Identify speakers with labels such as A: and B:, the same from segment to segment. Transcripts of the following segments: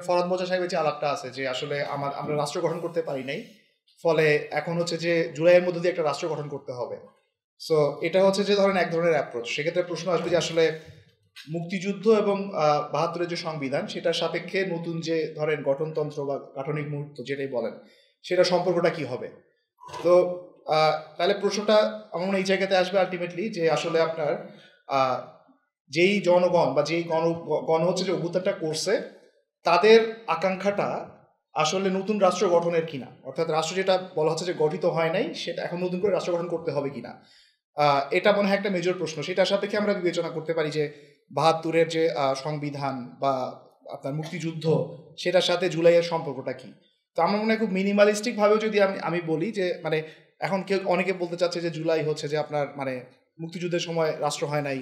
A: ফরহাদ মোজা সাহেবের যে আলাপটা আছে যে আসলে আমরা রাষ্ট্র গঠন করতে পারি নাই, ফলে এখন হচ্ছে যে জুলাইয়ের মধ্যে দিয়ে একটা রাষ্ট্র গঠন করতে হবে। সো এটা হচ্ছে যে ধরেন এক ধরনের অ্যাপ্রোচ। সেক্ষেত্রে প্রশ্ন আসবে যে আসলে মুক্তিযুদ্ধ এবং ৭২-এর যে সংবিধান সেটার সাপেক্ষে নতুন যে ধরেন গঠনতন্ত্র বা গাঠনিক মুহূর্ত যেটাই বলেন, সেটা সম্পর্কটা কি হবে। তো তাহলে প্রশ্নটা আমার মনে হয় এই জায়গাতে আসবে আলটিমেটলি যে আসলে আপনার যেই জনগণ বা যেই গণ হচ্ছে যে অভ্যুত্থানটা করছে তাদের আকাঙ্ক্ষাটা আসলে নতুন রাষ্ট্র গঠনের কিনা, অর্থাৎ রাষ্ট্র যেটা বলা হচ্ছে যে গঠিত হয় নাই সেটা এখন নতুন করে রাষ্ট্র গঠন করতে হবে কিনা, এটা মনে হয় একটা মেজর প্রশ্ন। সেটার সাপেক্ষে আমরা বিবেচনা করতে পারি যে ৭২-এর যে সংবিধান বা আপনার মুক্তিযুদ্ধ সেটার সাথে জুলাইয়ের সম্পর্কটা কি। তো আমার মনে হয় খুব মিনিমালিস্টিক ভাবেও যদি আমি বলি যে মানে এখন অনেকে বলতে চাচ্ছে যে জুলাই হচ্ছে যে আপনার মানে মুক্তিযুদ্ধের সময় রাষ্ট্র হয় নাই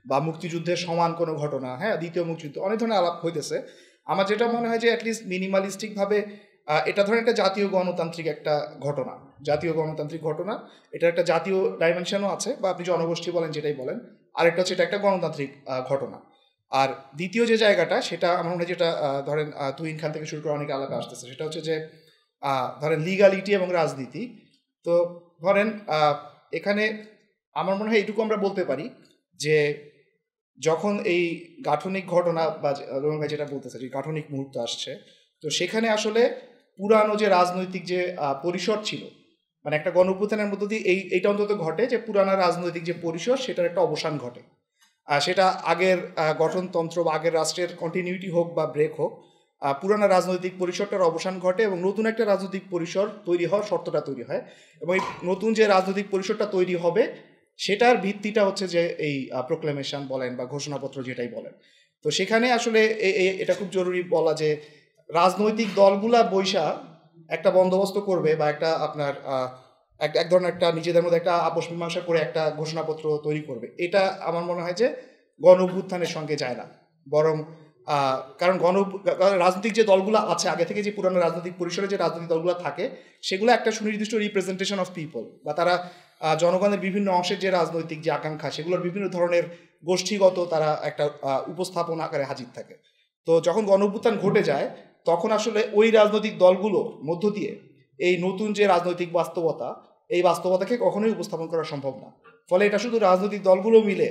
A: বা মুক্তিযুদ্ধের সমান কোনো ঘটনা, হ্যাঁ দ্বিতীয় মুক্তিযুদ্ধ, অনেক ধরনের আলাপ হইতেছে। আমার যেটা মনে হয় যে অ্যাটলিস্ট মিনিমালিস্টিক ভাবে এটা ধরেন একটা জাতীয় গণতান্ত্রিক একটা ঘটনা, জাতীয় গণতান্ত্রিক ঘটনা, এটার একটা জাতীয় ডাইমেনশনও আছে, বা আপনি জনগোষ্ঠী বলেন যেটাই বলেন, আরেকটা হচ্ছে এটা একটা গণতান্ত্রিক ঘটনা। আর দ্বিতীয় যে জায়গাটা সেটা আমার মনে হয় যেটা ধরেন তুহিন খান থেকে শুরু করে অনেক আলাদা আসতেছে, সেটা হচ্ছে যে ধরেন লিগালিটি এবং রাজনীতি। তো ধরেন এখানে আমার মনে হয় এইটুকু আমরা বলতে পারি যে যখন এই গাঠনিক ঘটনা বা রোহন ভাই যেটা বলতেছে যে গাঠনিক মুহূর্ত আসছে, তো সেখানে আসলে পুরানো যে রাজনৈতিক যে পরিসর ছিল, মানে একটা গণঅভ্যুত্থানের মধ্য দিয়ে এইটা অন্তত ঘটে যে পুরানো রাজনৈতিক যে পরিসর সেটার একটা অবসান ঘটে। সেটা আগের গঠনতন্ত্র বা আগের রাষ্ট্রের কন্টিনিউটি হোক বা ব্রেক হোক, পুরানো রাজনৈতিক পরিসরটার অবসান ঘটে এবং নতুন একটা রাজনৈতিক পরিসর তৈরি হওয়ার শর্তটা তৈরি হয়। এবং এই নতুন যে রাজনৈতিক পরিসরটা তৈরি হবে সেটার ভিত্তিটা হচ্ছে যে এই প্রোক্লেমেশন বলেন বা ঘোষণাপত্র যেটাই বলেন। তো সেখানে আসলে এটা খুব জরুরি বলা যে রাজনৈতিক দলগুলা বৈশা একটা বন্দোবস্ত করবে বা একটা আপনার এক ধরনের একটা নিজেদের মধ্যে একটা আপোষ মীমাংসা করে একটা ঘোষণাপত্র তৈরি করবে, এটা আমার মনে হয় যে গণ অভ্যুত্থানের সঙ্গে যায় না। বরং কারণ রাজনৈতিক যে দলগুলো আছে আগে থেকে, যে পুরানো রাজনৈতিক পরিসরে যে রাজনৈতিক দলগুলো থাকে সেগুলো একটা সুনির্দিষ্ট রিপ্রেজেন্টেশন অফ পিপল, বা তারা জনগণের বিভিন্ন অংশের যে রাজনৈতিক যে আকাঙ্ক্ষা সেগুলোর বিভিন্ন ধরনের গোষ্ঠীগত তারা একটা উপস্থাপন আকারে হাজির থাকে। তো যখন গণ অভ্যুত্থান ঘটে যায় তখন আসলে ওই রাজনৈতিক দলগুলোর মধ্য দিয়ে এই নতুন যে রাজনৈতিক বাস্তবতা, এই বাস্তবতাকে কখনোই উপস্থাপন করা সম্ভব না। ফলে এটা শুধু রাজনৈতিক দলগুলো মিলে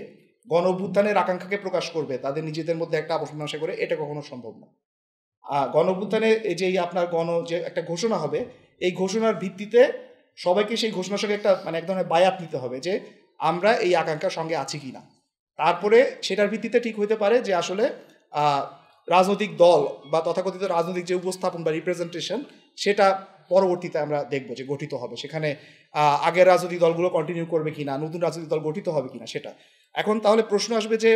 A: গণ অভ্যুত্থানের আকাঙ্ক্ষাকে প্রকাশ করবে তাদের নিজেদের মধ্যে একটা আপোষ মীমাংসা করে, এটা কখনো সম্ভব না। গণ অভ্যুত্থানে এই যে আপনার যে একটা ঘোষণা হবে, এই ঘোষণার ভিত্তিতে সবাইকে সেই ঘোষণার সঙ্গে একটা মানে এক ধরনের বায়াত নিতে হবে যে আমরা এই আকাঙ্ক্ষার সঙ্গে আছি কিনা। তারপরে সেটার ভিত্তিতে ঠিক হইতে পারে যে আসলে রাজনৈতিক দল বা তথাকথিত রাজনৈতিক যে উপস্থাপন বা রিপ্রেজেন্টেশন সেটা পরবর্তীতে আমরা দেখব যে গঠিত হবে। সেখানে আগের রাজনৈতিক দলগুলো কন্টিনিউ করবে কিনা, নতুন রাজনৈতিক দল গঠিত হবে কিনা সেটা। এখন তাহলে প্রশ্ন আসবে যে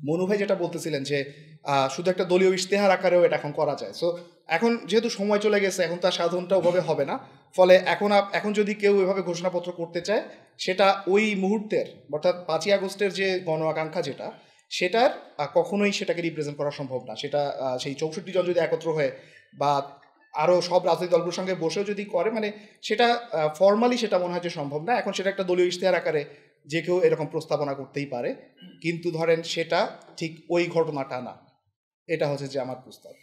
A: মনু ভাই যেটা বলতেছিলেন যে শুধু একটা দলীয় ইশতেহার আকারেও এটা এখন করা যায়। সো এখন যেহেতু সময় চলে গেছে, এখন তার সাধনটা ওভাবে হবে না। ফলে এখন যদি কেউ এভাবে ঘোষণাপত্র করতে চায় সেটা ওই মুহূর্তের অর্থাৎ 5ই আগস্টের যে গণ আকাঙ্ক্ষা যেটা, সেটার কখনোই সেটাকে রিপ্রেজেন্ট করা সম্ভব না। সেটা সেই 64 জন যদি একত্র হয়ে বা আরও সব রাজনৈতিক দলগুলোর সঙ্গে বসেও যদি করে, মানে সেটা ফর্মালি সেটা মনে হয় যে সম্ভব না। এখন সেটা একটা দলীয় ইশতেহার আকারে যে কেউ এরকম প্রস্তাবনা করতেই পারে, কিন্তু ধরেন সেটা ঠিক ওই ঘটনাটা না। এটা হচ্ছে যে আমার প্রস্তাব।